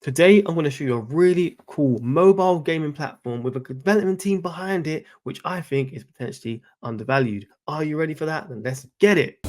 Today, I'm going to show you a really cool mobile gaming platform with a development team behind it, which I think is potentially undervalued. Are you ready for that? Then let's get it.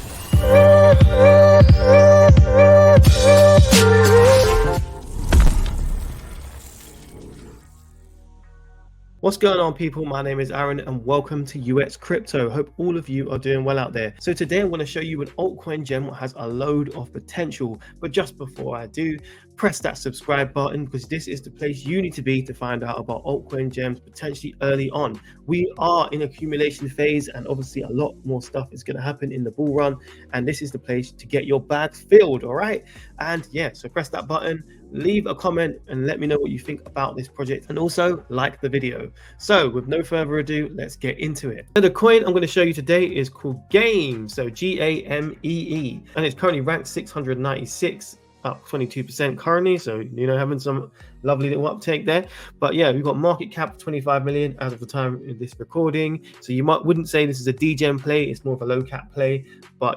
What's going on, people? My name is Aaron and welcome to UX Crypto. Hope all of you are doing well out there. So today I'm going to show you an altcoin gem that has a load of potential. But just before I do, press that subscribe button because this is the place you need to be to find out about altcoin gems potentially early on. We are in accumulation phase and obviously a lot more stuff is going to happen in the bull run. And this is the place to get your bags filled, all right? And yeah, so press that button, leave a comment and let me know what you think about this project, and also like the video. So with no further ado, let's get into it. So the coin I'm going to show you today is called GAMEE, so GAMEE, and it's currently ranked 696, up 22% currently, so having some lovely little uptake there. But yeah, we've got market cap of 25 million as of the time of this recording, so you wouldn't say this is a degen play, it's more of a low cap play, but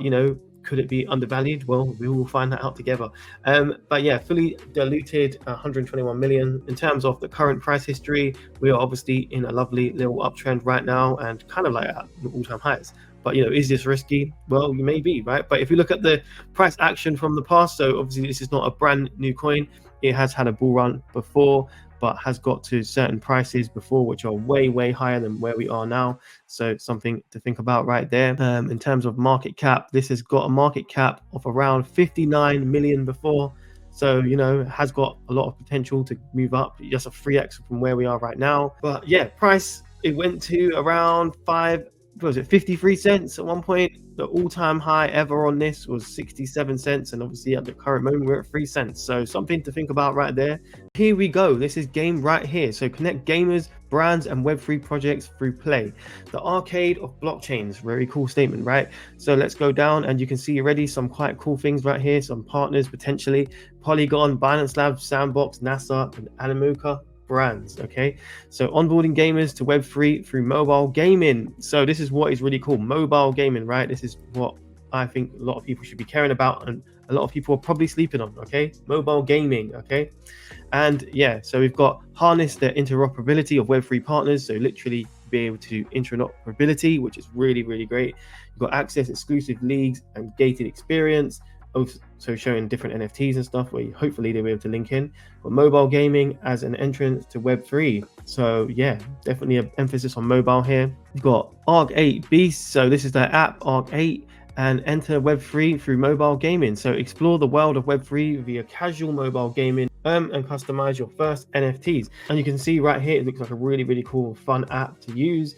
could it be undervalued? Well, we will find that out together. But yeah, fully diluted 121 million. In terms of the current price history, we are obviously in a lovely little uptrend right now and kind of like at all-time highs. But is this risky? Well, you may be, right? But if you look at the price action from the past, so obviously this is not a brand new coin. It has had a bull run before, but has got to certain prices before which are way higher than where we are now. So something to think about right there. In terms of market cap, this has got a market cap of around 59 million before, so it has got a lot of potential to move up, just a 3x from where we are right now. But yeah, price, it went to around 53 cents at one point. The all-time high ever on this was 67 cents, and obviously at the current moment we're at 3 cents, so something to think about right there. Here we go, this is game right here. So connect gamers, brands and web3 projects through play, the arcade of blockchains. Very cool statement, right? So let's go down and you can see already some quite cool things right here, some partners potentially: Polygon, Binance Labs, Sandbox, NASA and Animoca brands. Okay, so onboarding gamers to web3 through mobile gaming. So this is what is really cool, mobile gaming, right? This is what I think a lot of people should be caring about, and a lot of people are probably sleeping on. Okay, mobile gaming. Okay, and yeah, so we've got harness the interoperability of web3 partners, so literally be able to do interoperability, which is really great. You've got access exclusive leagues and gated experience, so showing different NFTs and stuff where hopefully they'll be able to link in. But mobile gaming as an entrance to Web3. So yeah, definitely an emphasis on mobile here. You've got Arc 8 Beast, so this is their app, Arc 8, and enter Web3 through mobile gaming. So explore the world of Web3 via casual mobile gaming and customize your first NFTs. And you can see right here, it looks like a really cool, fun app to use.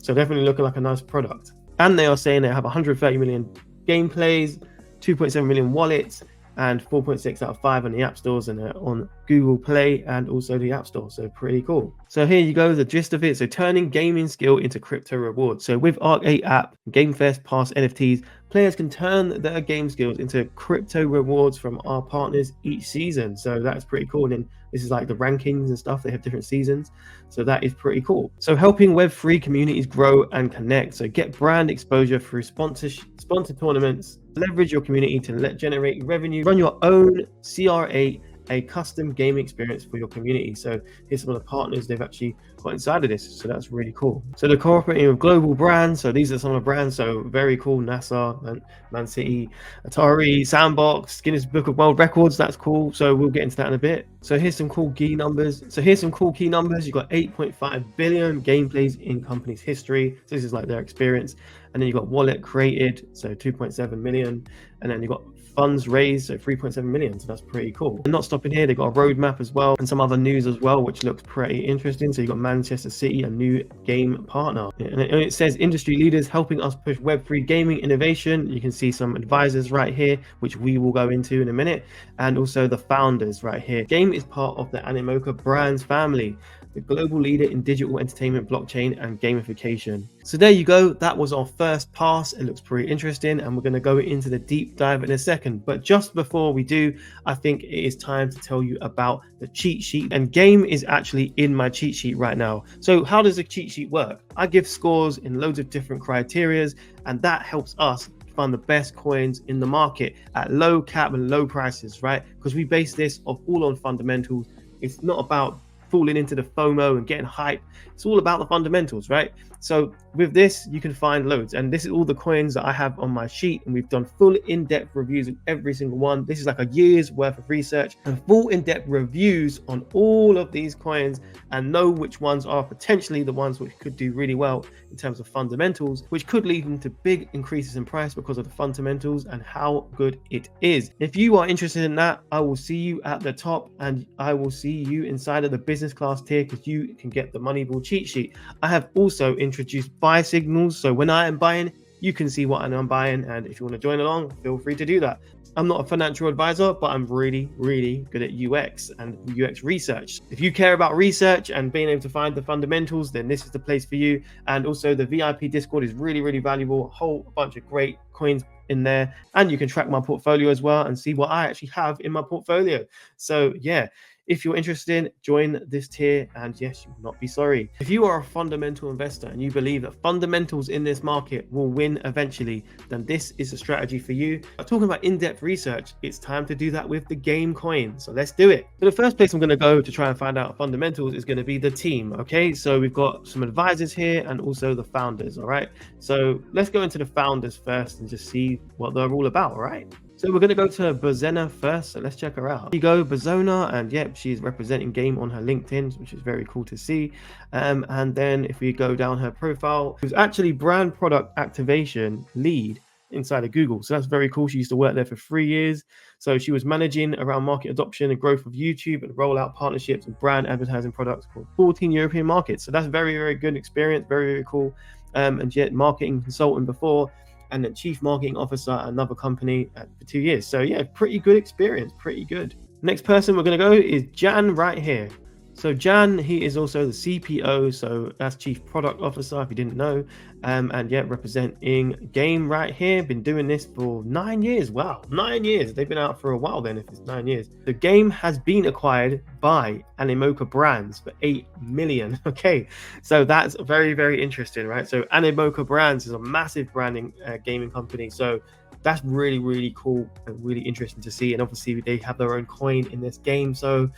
So definitely looking like a nice product. And they are saying they have 130 million gameplays, 2.7 million wallets, and 4.6 out of 5 on the app stores and on Google Play and also the App Store. So pretty cool. So here you go, the gist of it. So turning gaming skill into crypto rewards. So with Arc 8 app, Game Fest Pass NFTs, players can turn their game skills into crypto rewards from our partners each season. So that's pretty cool. And then this is like the rankings and stuff. They have different seasons. So that is pretty cool. So helping Web3 communities grow and connect. So get brand exposure through sponsored tournaments, leverage your community to generate revenue, run your own CR8, a custom gaming experience for your community. So here's some of the partners they've actually got inside of this, so that's really cool. So they're cooperating with global brands, so these are some of the brands, so very cool: NASA, and Man City, Atari, Sandbox, Guinness Book of World Records. That's cool, so we'll get into that in a bit. So here's some cool key numbers. You've got 8.5 billion gameplays in company's history, so this is like their experience. And then you've got wallet created, so 2.7 million, and then you've got funds raised, so 3.7 million, so that's pretty cool. And not stopping here, they've got a roadmap as well and some other news as well, which looks pretty interesting. So you've got Manchester City, a new game partner, and it says industry leaders helping us push Web3 gaming innovation. You can see some advisors right here, which we will go into in a minute, and also the founders right here. Game is part of the Animoca brands family, the global leader in digital entertainment, blockchain and gamification. So there you go, that was our first pass. It looks pretty interesting and we're going to go into the deep dive in a second. But just before we do, I think it is time to tell you about the cheat sheet, and Game is actually in my cheat sheet right now. So how does the cheat sheet work? I give scores in loads of different criterias, and that helps us find the best coins in the market at low cap and low prices, right? Because we base this all on fundamentals. It's not about falling into the FOMO and getting hype. It's all about the fundamentals, right? So with this, you can find loads. And this is all the coins that I have on my sheet. And we've done full in-depth reviews of every single one. This is like a year's worth of research and full in-depth reviews on all of these coins, and know which ones are potentially the ones which could do really well in terms of fundamentals, which could lead into big increases in price because of the fundamentals and how good it is. If you are interested in that, I will see you at the top, and I will see you inside of the business class tier, because you can get the Moneyball cheat sheet. I have also introduced buy signals, so when I am buying, you can see what I'm buying, and if you want to join along, feel free to do that. I'm not a financial advisor, but I'm really, really good at UX and UX research. If you care about research and being able to find the fundamentals, then this is the place for you. And also the VIP Discord is really, really valuable. A whole bunch of great coins in there, and you can track my portfolio as well and see what I actually have in my portfolio. So yeah, if you're interested, join this tier, and yes, you will not be sorry. If you are a fundamental investor and you believe that fundamentals in this market will win eventually, then this is a strategy for you. Talking about in-depth research, it's time to do that with the GAMEE coin. So let's do it. So the first place I'm going to go to try and find out fundamentals is going to be the team. Okay, so we've got some advisors here and also the founders. All right, so let's go into the founders first and just see what they're all about. All right. So we're going to go to Bozena first, so let's check her out. Here you go, Bozena, and yep, she's representing GAMEE on her LinkedIn, which is very cool to see. And then if we go down her profile, she was actually brand product activation lead inside of Google. So that's very cool. She used to work there for 3 years. So she was managing around market adoption and growth of YouTube and rollout partnerships and brand advertising products for 14 European markets. So that's very, very good experience, very, very cool. And yet marketing consultant before, and then chief marketing officer at another company for 2 years. So yeah, pretty good experience, pretty good. Next person we're gonna go is Jan right here. So Jan, he is also the CPO, so that's Chief Product Officer, if you didn't know, and yeah, representing GAMEE right here. Been doing this for 9 years. Wow, 9 years. They've been out for a while then, if it's 9 years. The GAMEE has been acquired by Animoca Brands for 8 million. Okay, so that's very, very interesting, right? So Animoca Brands is a massive branding gaming company. So that's really, really cool and really interesting to see. And obviously they have their own coin in this game. So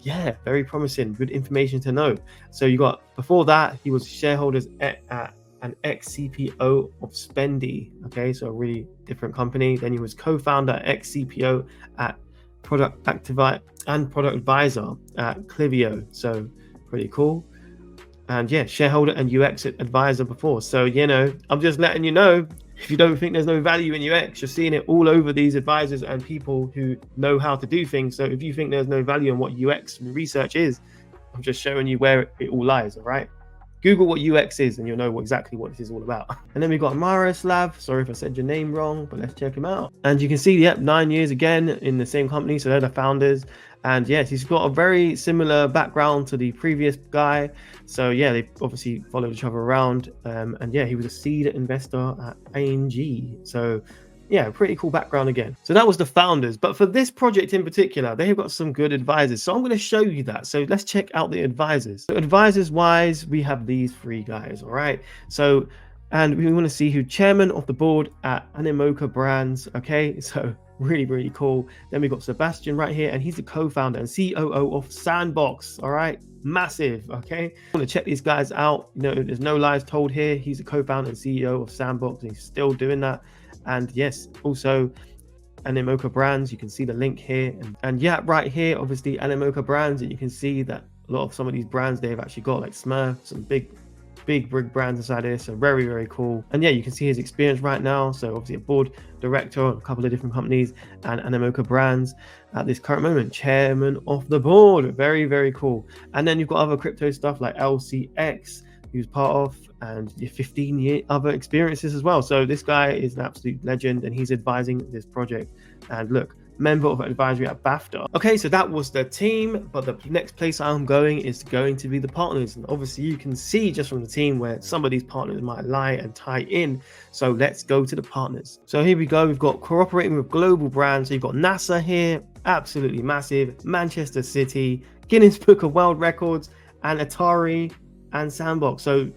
yeah, very promising, good information to know. So you got, before that, he was shareholders at an ex-CPO of Spendy. Okay, so a really different company. Then he was co-founder, ex-CPO at Product Activate and Product Advisor at Clivio. So pretty cool. And yeah, shareholder and UX advisor before. So, you know, I'm just letting you know, if you don't think there's no value in UX, you're seeing it all over these advisors and people who know how to do things. So if you think there's no value in what UX research is, I'm just showing you where it all lies, all right? Google what UX is and you'll know exactly what this is all about. And then we got Miroslav. Sorry if I said your name wrong, but let's check him out. And you can see, yep, 9 years again in the same company. So they're the founders. And yes, he's got a very similar background to the previous guy. So yeah, they obviously followed each other around. And yeah, he was a seed investor at ING. So yeah, pretty cool background again. So that was the founders. But for this project in particular, they've got some good advisors. So I'm going to show you that. So let's check out the advisors. So advisors wise, we have these 3 guys. All right. So, and we want to see who chairman of the board at Animoca Brands. Okay. So really, really cool. Then we got Sebastian right here, and he's the co-founder and COO of Sandbox. All right. Massive. Okay. I want to check these guys out. You know, there's no lies told here. He's the co-founder and CEO of Sandbox, and he's still doing that. And yes, also Animoca Brands, you can see the link here. And yeah, right here, obviously Animoca Brands, and you can see that a lot of some of these brands they've actually got, like Smurf, some big brands inside here. So very, very cool. And yeah, you can see his experience right now. So obviously a board director of a couple of different companies and Animoca Brands at this current moment, chairman of the board. Very, very cool. And then you've got other crypto stuff like LCX, he was part of, and 15-year other experiences as well. So this guy is an absolute legend, and he's advising this project. And look, member of advisory at BAFTA. Okay, so that was the team, but the next place I'm going is going to be the partners. And obviously you can see just from the team where some of these partners might lie and tie in. So let's go to the partners. So here we go. We've got cooperating with global brands. So you've got NASA here, absolutely massive, Manchester City, Guinness Book of World Records, and Atari and Sandbox. So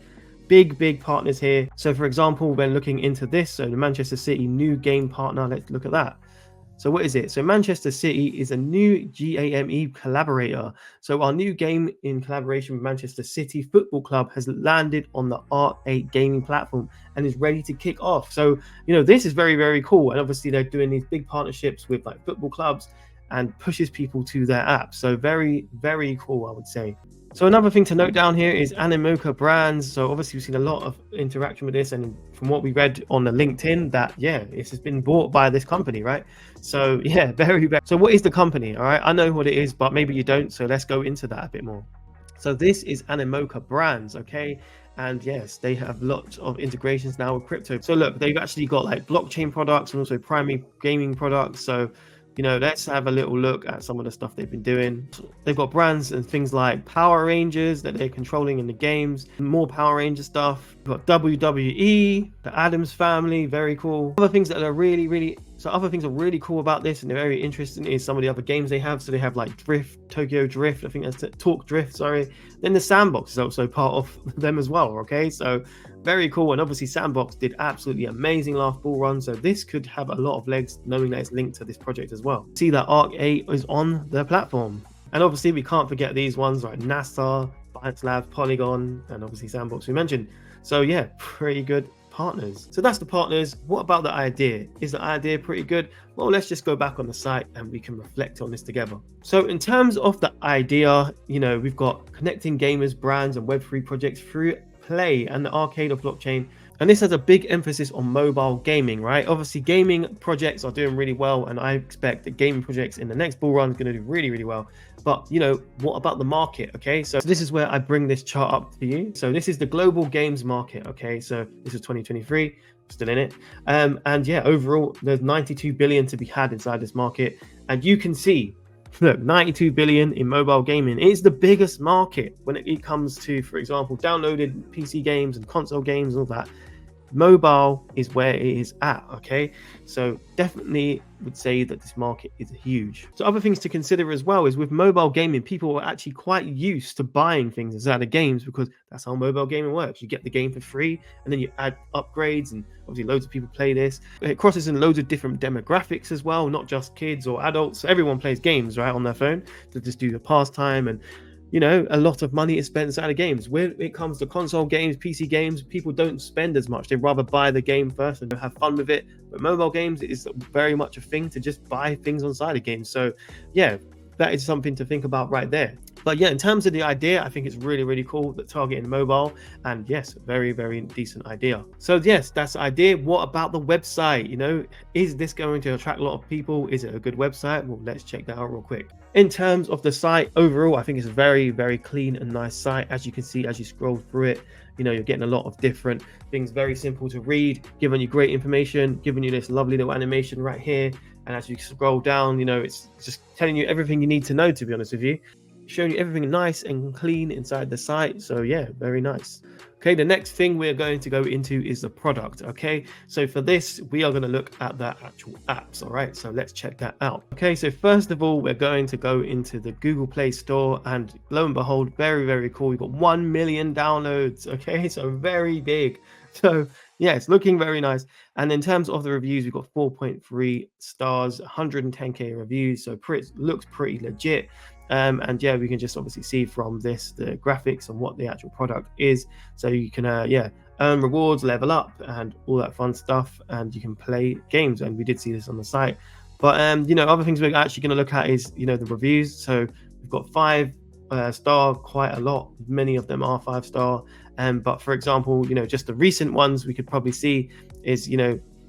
big partners here. So for example, when looking into this, so the Manchester City new game partner, let's look at that. So what is it? So Manchester City is a new GAME collaborator. So our new game in collaboration with Manchester City Football Club has landed on the R8 gaming platform and is ready to kick off. So, this is very cool. And obviously they're doing these big partnerships with like football clubs and pushes people to their app. So very cool, I would say. So another thing to note down here is Animoca brands. So obviously we've seen a lot of interaction with this, and from what we read on the LinkedIn that this has been bought by this company, right? So very. So what is the company? All right, I know what it is, but maybe you don't. So let's go into that a bit more. So this is Animoca brands, okay? And yes, they have lots of integrations now with crypto. So look, they've actually got like blockchain products and also primary gaming products. So let's have a little look at some of the stuff they've been doing. They've got brands and things like Power Rangers that they're controlling in the games, more Power Ranger stuff. We've got WWE, the Addams Family, very cool. Other things that are really cool about this and they're very interesting is some of the other games they have. So they have like Drift, Tokyo Drift, I think that's Talk Drift, sorry. Then the Sandbox is also part of them as well, okay? So very cool. And obviously Sandbox did absolutely amazing last bull run, so this could have a lot of legs knowing that it's linked to this project as well. See that Arc 8 is on the platform, and obviously we can't forget these ones like NASA, Binance Labs, Polygon, and obviously Sandbox we mentioned. So pretty good partners. So that's the partners. What about the idea? Is the idea pretty good? Well, let's just go back on the site and we can reflect on this together. So in terms of the idea, we've got connecting gamers, brands, and Web3 projects through play and the arcade of blockchain, and this has a big emphasis on mobile gaming, right? Obviously gaming projects are doing really well, and I expect that gaming projects in the next bull run is going to do really well. But what about the market? Okay, so this is where I bring this chart up for you. So this is the global games market. Okay, so this is 2023, still in it, and overall there's 92 billion to be had inside this market, and you can see, look, 92 billion in mobile gaming. It is the biggest market when it comes to, for example, downloaded PC games and console games and all that. Mobile is where it is at, okay? So definitely would say that this market is huge. So other things to consider as well is with mobile gaming, people are actually quite used to buying things inside of games because that's how mobile gaming works. You get the game for free and then you add upgrades, and obviously loads of people play this. It crosses in loads of different demographics as well, not just kids or adults. So everyone plays games, right, on their phone to just do the pastime, and a lot of money is spent inside of games. When it comes to console games, PC games, people don't spend as much. They'd rather buy the game first and have fun with it. But mobile games is very much a thing to just buy things on side of games. So that is something to think about right there. But in terms of the idea, I think it's really cool that targeting mobile, and yes, very decent idea. So yes, that's the idea. What about the website? Is this going to attract a lot of people? Is it a good website? Well, let's check that out real quick. In terms of the site overall, I think it's a very clean and nice site. As you can see, as you scroll through it, you're getting a lot of different things, very simple to read, giving you great information, giving you this lovely little animation right here. And as you scroll down, it's just telling you everything you need to know, to be honest with you, showing you everything nice and clean inside the site. So very nice. Okay, the next thing we're going to go into is the product. Okay, so for this, we are going to look at the actual apps. All right, so let's check that out. Okay, so first of all, we're going to go into the Google Play Store, and lo and behold, very cool. We've got 1 million downloads. Okay, so very big. So it's looking very nice. And in terms of the reviews, we've got 4.3 stars, 110k reviews. So looks pretty legit. And we can just obviously see from this the graphics and what the actual product is. So you can earn rewards, level up, and all that fun stuff, and you can play games. And we did see this on the site. But other things we're actually going to look at is the reviews. So we've got 5-star, quite a lot. Many of them are 5-star. But for example, just the recent ones we could probably see is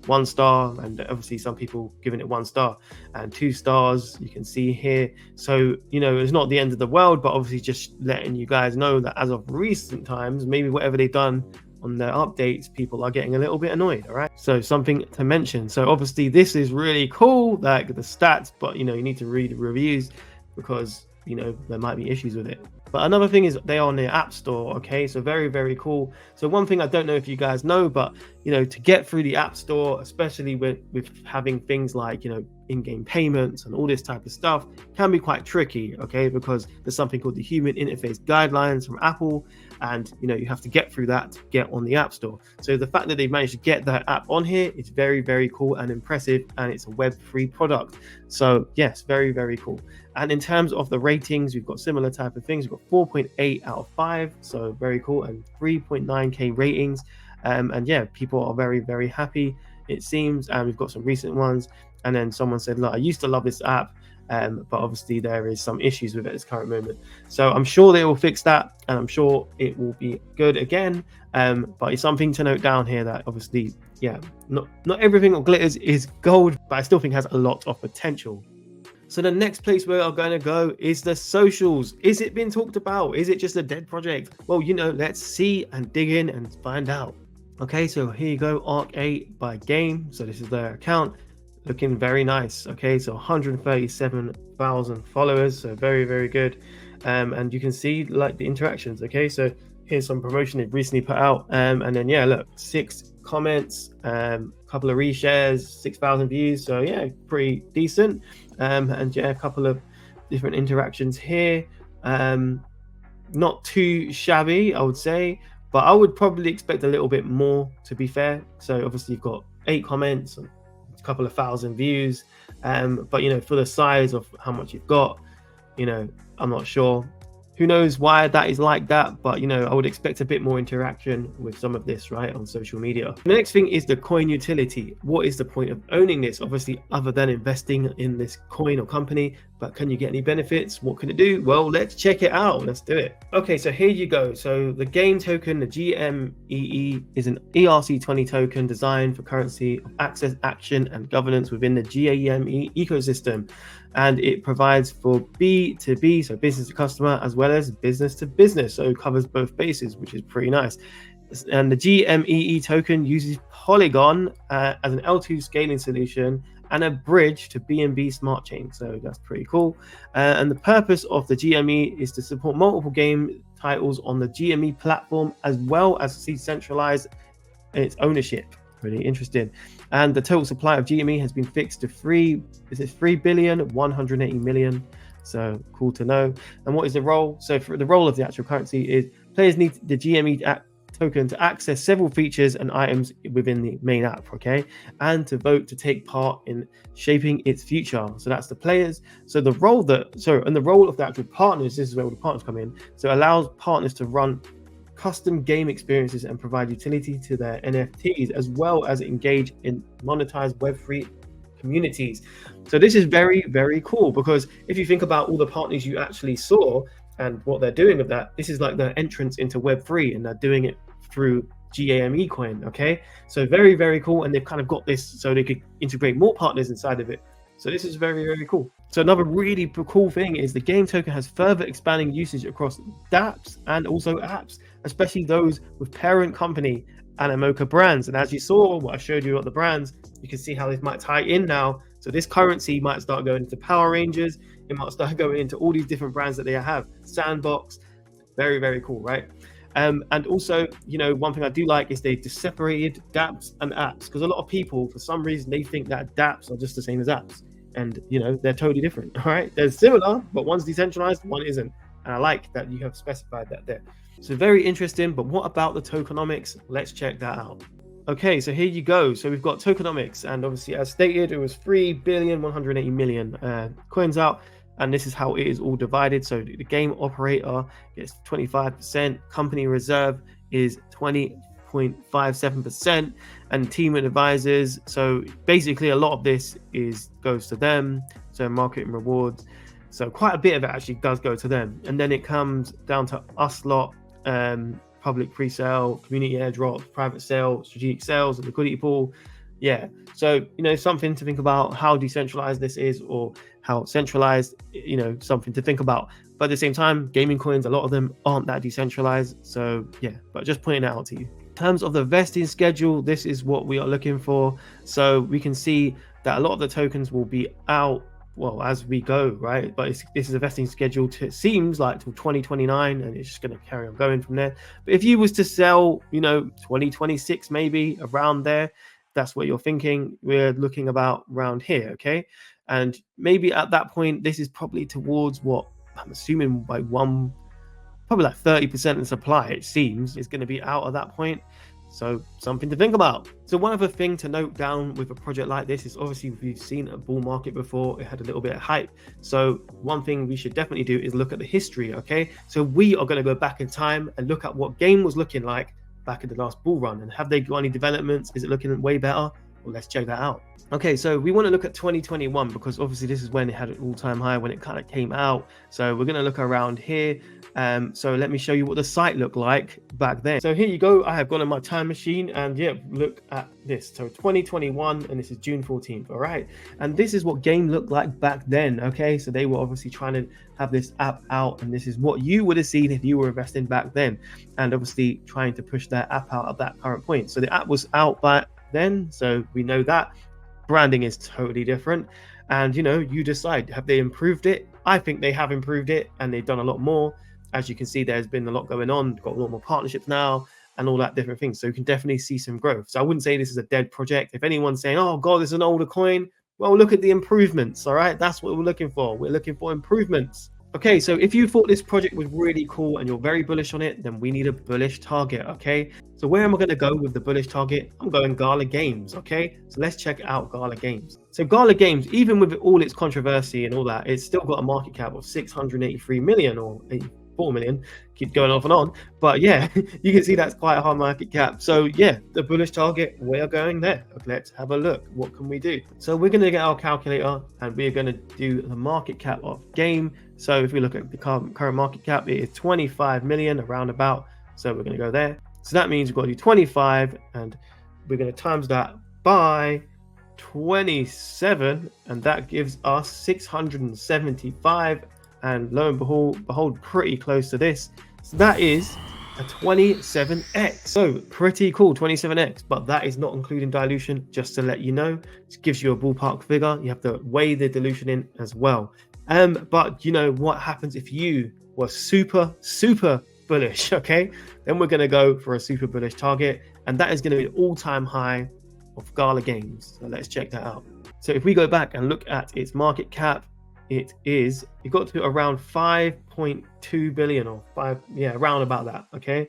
1 star, and obviously some people giving it 1 star, and 2 stars you can see here. So it's not the end of the world, but obviously just letting you guys know that as of recent times, maybe whatever they've done on their updates, people are getting a little bit annoyed. All right, so something to mention. So obviously this is really cool, like the stats, but you need to read the reviews because there might be issues with it. But another thing is they are on the App Store, okay? So very cool. So one thing I don't know if you guys know, but to get through the App Store, especially with having things like in-game payments and all this type of stuff, can be quite tricky, okay? Because there's something called the Human Interface Guidelines from Apple, and you have to get through that to get on the App Store. So the fact that they've managed to get that app on here is very cool and impressive, and it's a Web3 product. So yes, very cool. And in terms of the ratings, we've got similar type of things. We've got 4.8 out of 5, so very cool, and 3.9k ratings. And yeah, people are very happy, it seems. And we've got some recent ones. And then someone said, look, I used to love this app, but obviously there is some issues with it at this current moment. So I'm sure they will fix that, and I'm sure it will be good again. But it's something to note down here that obviously, yeah, not everything that glitters is gold, but I still think has a lot of potential. So the next place we are going to go is the socials. Is it been talked about? Is it just a dead project? Well, let's see and dig in and find out. Okay, so here you go, Arc 8 by GAMEE. So this is their account, looking very nice. Okay, so 137,000 followers, so very good. And you can see like the interactions. Okay, so here's some promotion they've recently put out, and then yeah, look, 6 comments, couple of reshares, 6,000 views, so yeah, pretty decent. And yeah, a couple of different interactions here, not too shabby, I would say, but I would probably expect a little bit more, to be fair. So obviously you've got 8 comments, a couple of thousand views, but for the size of how much you've got, I'm not sure. Who knows why that is like that, but I would expect a bit more interaction with some of this, right, on social media. The next thing is the coin utility. What is the point of owning this? Obviously, other than investing in this coin or company, but can you get any benefits? What can it do? Well, let's check it out. Let's do it. Okay, so here you go. So the GAMEE token, the GMEE, is an ERC20 token designed for currency of access, action, and governance within the GAME ecosystem. And it provides for B2B, so business to customer, as well as business to business. So it covers both bases, which is pretty nice. And the GMEE token uses Polygon as an L2 scaling solution and a bridge to BNB Smart Chain. So that's pretty cool. And the purpose of the GME is to support multiple game titles on the GME platform, as well as decentralize its ownership. Really interesting. And the total supply of GME has been fixed to 3,180,000,000. So cool to know. And what is the role? So for the role of the actual currency is players need the GME token to access several features and items within the main app, okay, and to vote to take part in shaping its future. So that's the players. So the role and the role of the actual partners, this is where all the partners come in. So it allows partners to run custom game experiences and provide utility to their NFTs, as well as engage in monetized Web3 communities. So this is very cool, because if you think about all the partners you actually saw and what they're doing with that, this is like their entrance into Web3, and they're doing it through GAME coin. Okay, so very cool, and they've kind of got this so they could integrate more partners inside of it. So this is very cool. So another really cool thing is the GAME token has further expanding usage across dApps and also apps, especially those with parent company Animoca brands. And as you saw, what I showed you at the brands, you can see how this might tie in now. So this currency might start going into Power Rangers. It might start going into all these different brands that they have. Sandbox, very cool, right? And also, one thing I do like is they've separated dApps and apps, because a lot of people, for some reason, they think that dApps are just the same as apps. And, they're totally different, all right? They're similar, but one's decentralized, one isn't. And I like that you have specified that there. So very interesting, but what about the tokenomics? Let's check that out. Okay, so here you go. So we've got tokenomics, and obviously, as stated, it was 3,180,000,000 coins out. And this is how it is all divided. So the game operator gets 25%, company reserve is 20.57%, and team advisors. So basically, a lot of this goes to them. So marketing rewards. So quite a bit of it actually does go to them. And then it comes down to us lot, public pre-sale, community airdrops, private sale, strategic sales, and liquidity pool. Yeah, so something to think about how decentralized this is, or how centralized, something to think about. But at the same time, gaming coins, a lot of them aren't that decentralized. So yeah, but just pointing it out to you. In terms of the vesting schedule, this is what we are looking for. So we can see that a lot of the tokens will be out well, as we go, right? But this is a vesting schedule to, it seems like, till 2029, and it's just going to carry on going from there. But if you was to sell, 2026, maybe around there, that's what you're thinking, we're looking about around here, okay? And maybe at that point, this is probably towards what I'm assuming by probably like 30% of the supply, it seems, is going to be out at that point. So something to think about. So one other thing to note down with a project like this is, obviously we've seen a bull market before, it had a little bit of hype. So one thing we should definitely do is look at the history, okay? So we are going to go back in time and look at what game was looking like back in the last bull run, and have they got any developments? Is it looking way better? Well, let's check that out. Okay, so we want to look at 2021 because obviously this is when it had an all-time high, when it kind of came out. So we're going to look around here. So let me show you what the site looked like back then. So here you go. I have gone on my time machine, and yeah, look at this. So 2021, and this is June 14th. All right, and this is what game looked like back then. Okay, so they were obviously trying to have this app out, and this is what you would have seen if you were investing back then, and obviously trying to push that app out at that current point. So the app was out back then, so we know that branding is totally different. And you decide, have they improved it? I think they have improved it, and they've done a lot more. As you can see, there's been a lot going on, got a lot more partnerships now and all that different things. So you can definitely see some growth. So I wouldn't say this is a dead project. If anyone's saying, oh God, this is an older coin, well, look at the improvements. All right, that's what we're looking for. We're looking for improvements. Okay, so if you thought this project was really cool and you're very bullish on it, then we need a bullish target, okay? So where am I going to go with the bullish target? I'm going Gala Games, okay? So let's check out Gala Games. So Gala Games, even with all its controversy and all that, it's still got a market cap of 683 million or 84 million. Keep going off and on. But yeah, you can see that's quite a high market cap. So yeah, the bullish target, we're going there. Let's have a look. What can we do? So we're going to get our calculator, and we're going to do the market cap of game. So if we look at the current market cap, it is 25 million around about. So we're going to go there. So that means we've got to do 25, and we're going to times that by 27, and that gives us 675. And lo and behold, pretty close to this. So that is a 27x. So pretty cool, 27x, but that is not including dilution, just to let you know. It gives you a ballpark figure. You have to weigh the dilution in as well. But what happens if you were super bullish? Okay, then we're going to go for a super bullish target, and that is going to be an all-time high of Gala Games. So let's check that out. So if we go back and look at its market cap, it got to around 5.2 billion or around about that. Okay,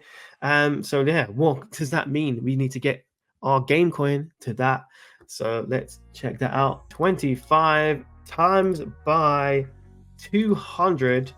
so yeah, what does that mean? We need to get our game coin to that. So let's check that out. 25 times by 200,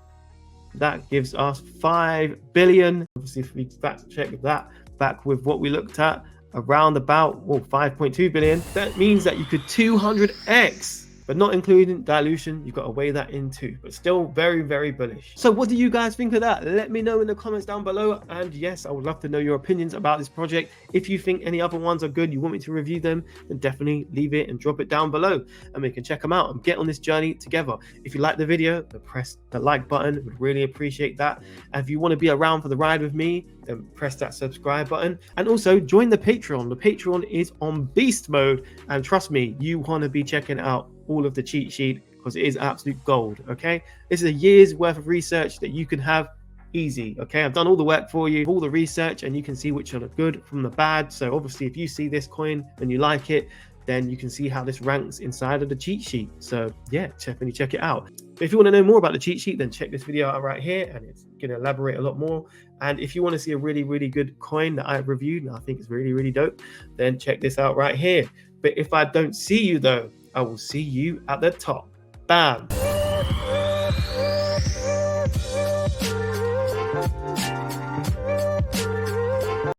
that gives us 5 billion. Obviously, if we fact check that back with what we looked at, around about 5.2 billion, that means that you could 200x. But not including dilution. You've got to weigh that in too, but still very bullish. So what do you guys think of that? Let me know in the comments down below. And yes, I would love to know your opinions about this project. If you think any other ones are good, you want me to review them, then definitely leave it and drop it down below, and we can check them out and get on this journey together. If you like the video, then press the like button. Would really appreciate that. And if you want to be around for the ride with me, then press that subscribe button, and also join the Patreon. The Patreon is on beast mode, and trust me, you want to be checking out all of the cheat sheet because it is absolute gold. Okay, this is a year's worth of research that you can have easy. Okay, I've done all the work for you, all the research, and you can see which are the good from the bad. So obviously, if you see this coin and you like it, then you can see how this ranks inside of the cheat sheet. So yeah, definitely check it out. But if you want to know more about the cheat sheet, then check this video out right here, and it's going to elaborate a lot more. And if you want to see a really good coin that I've reviewed and I think is really dope, then check this out right here. But if I don't see you though, I will see you at the top. Bam.